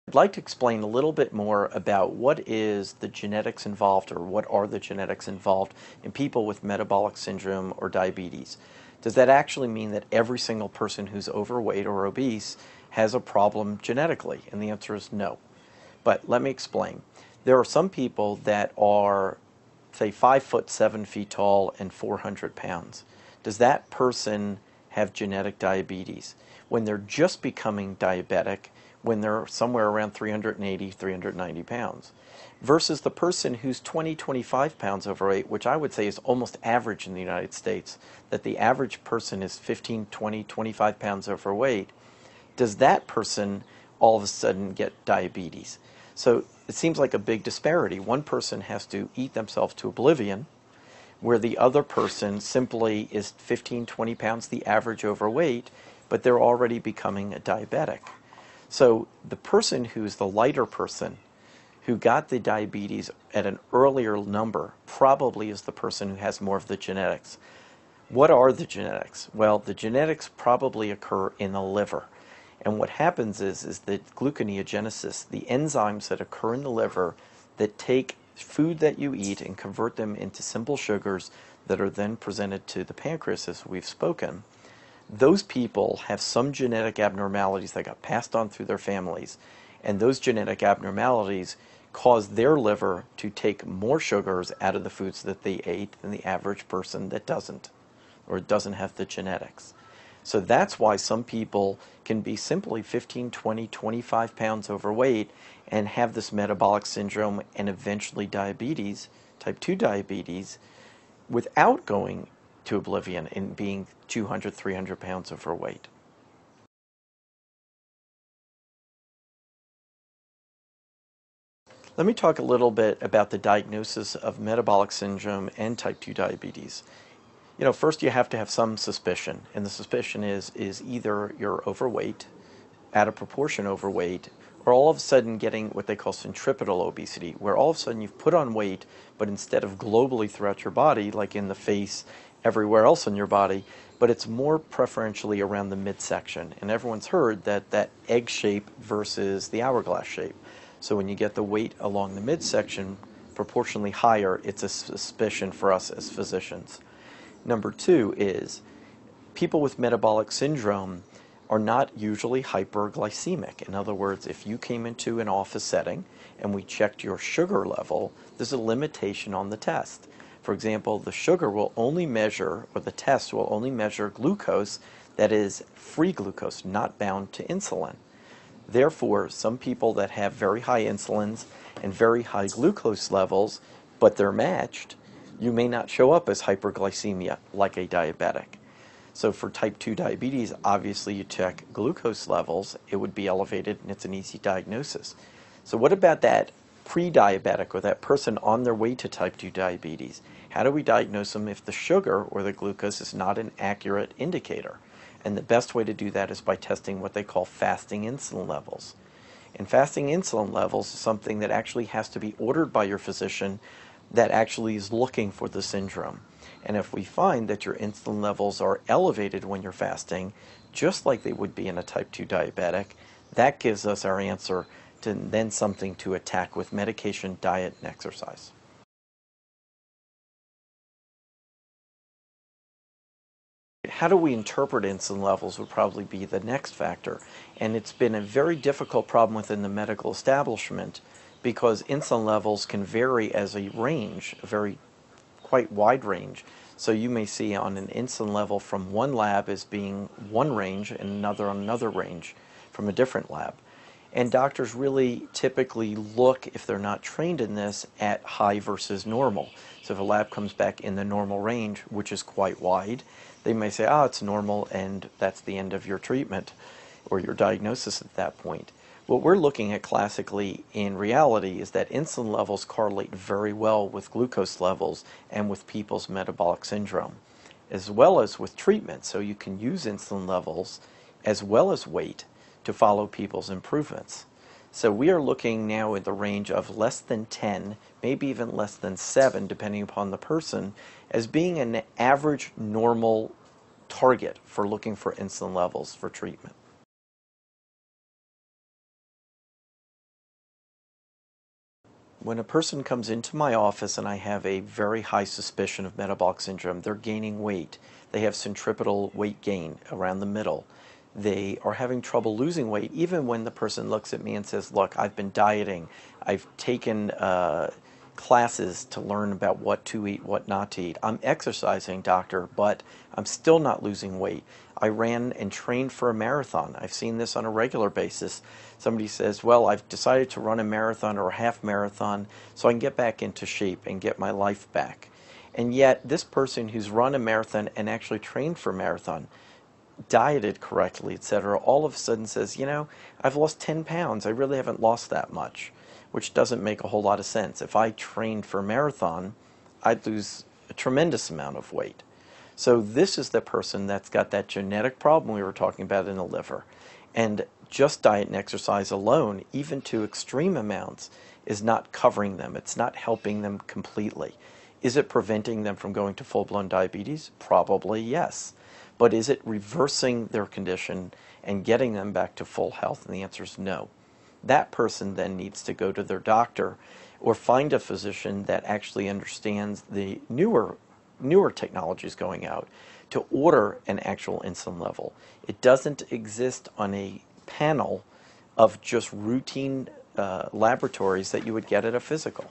I'd like to explain a little bit more about what is the genetics involved, or what are the genetics involved in people with metabolic syndrome or diabetes. Does that actually mean that every single person who's overweight or obese has a problem genetically? And the answer is no. But let me explain. There are some people that are, say, 5 foot 7 feet tall and 400 pounds. Does that person have genetic diabetes? When they're just becoming diabetic, when they're somewhere around 380, 390 pounds, versus the person who's 20, 25 pounds overweight, which I would say is almost average in the United States, that the average person is 15, 20, 25 pounds overweight. Does that person all of a sudden get diabetes? So it seems like a big disparity. One person has to eat themselves to oblivion, where the other person simply is 15, 20 pounds the average overweight, but they're already becoming a diabetic. So the person who's the lighter person, who got the diabetes at an earlier number, probably is the person who has more of the genetics. What are the genetics? Well, the genetics probably occur in the liver. And what happens is that gluconeogenesis, the enzymes that occur in the liver that take food that you eat and convert them into simple sugars that are then presented to the pancreas, as we've spoken, those people have some genetic abnormalities that got passed on through their families, and those genetic abnormalities cause their liver to take more sugars out of the foods that they ate than the average person that doesn't, or doesn't have the genetics. So that's why some people can be simply 15, 20, 25 pounds overweight and have this metabolic syndrome and eventually diabetes, type 2 diabetes, without going to oblivion and being 200, 300 pounds overweight. Let me talk a little bit about the diagnosis of metabolic syndrome and type 2 diabetes. First you have to have some suspicion, and the suspicion is either you're overweight, out of proportion overweight, or all of a sudden getting what they call centripetal obesity, where all of a sudden you've put on weight, but instead of globally throughout your body, like in the face, everywhere else in your body, but it's more preferentially around the midsection. And everyone's heard that egg shape versus the hourglass shape. So when you get the weight along the midsection proportionally higher, it's a suspicion for us as physicians. Number two is people with metabolic syndrome are not usually hyperglycemic. In other words, if you came into an office setting and we checked your sugar level, there's a limitation on the test. For example, the sugar will only measure, or the test will only measure glucose that is free glucose, not bound to insulin. Therefore, some people that have very high insulins and very high glucose levels, but they're matched, you may not show up as hyperglycemia like a diabetic. So for type 2 diabetes, obviously you check glucose levels, it would be elevated and it's an easy diagnosis. So what about that pre-diabetic, or that person on their way to type 2 diabetes? How do we diagnose them if the sugar or the glucose is not an accurate indicator? And the best way to do that is by testing what they call fasting insulin levels. And fasting insulin levels is something that actually has to be ordered by your physician that actually is looking for the syndrome. And if we find that your insulin levels are elevated when you're fasting, just like they would be in a type 2 diabetic, that gives us our answer to then something to attack with medication, diet, and exercise. How do we interpret insulin levels would probably be the next factor. And it's been a very difficult problem within the medical establishment because insulin levels can vary as a range, quite wide range. So you may see on an insulin level from one lab as being one range and another on another range from a different lab. And doctors really typically look, if they're not trained in this, at high versus normal. So if a lab comes back in the normal range, which is quite wide, they may say, it's normal, and that's the end of your treatment or your diagnosis at that point. What we're looking at classically in reality is that insulin levels correlate very well with glucose levels and with people's metabolic syndrome, as well as with treatment. So you can use insulin levels as well as weight to follow people's improvements. So we are looking now in the range of less than 10, maybe even less than 7, depending upon the person, as being an average normal target for looking for insulin levels for treatment. When a person comes into my office and I have a very high suspicion of metabolic syndrome, they're gaining weight. They have centripetal weight gain around the middle. They are having trouble losing weight even when the person looks at me and says, look, I've been dieting. I've taken classes to learn about what to eat, what not to eat. I'm exercising, doctor, but I'm still not losing weight. I ran and trained for a marathon. I've seen this on a regular basis. Somebody says, well, I've decided to run a marathon or a half marathon so I can get back into shape and get my life back. And yet this person who's run a marathon and actually trained for a marathon, dieted correctly, etc., all of a sudden says, you know, I've lost 10 pounds. I really haven't lost that much, which doesn't make a whole lot of sense. If I trained for a marathon, I'd lose a tremendous amount of weight. So this is the person that's got that genetic problem we were talking about in the liver. And just diet and exercise alone, even to extreme amounts, is not covering them. It's not helping them completely. Is it preventing them from going to full-blown diabetes? Probably yes. But is it reversing their condition and getting them back to full health? And the answer is no. That person then needs to go to their doctor or find a physician that actually understands the newer technologies going out to order an actual insulin level. It doesn't exist on a panel of just routine laboratories that you would get at a physical.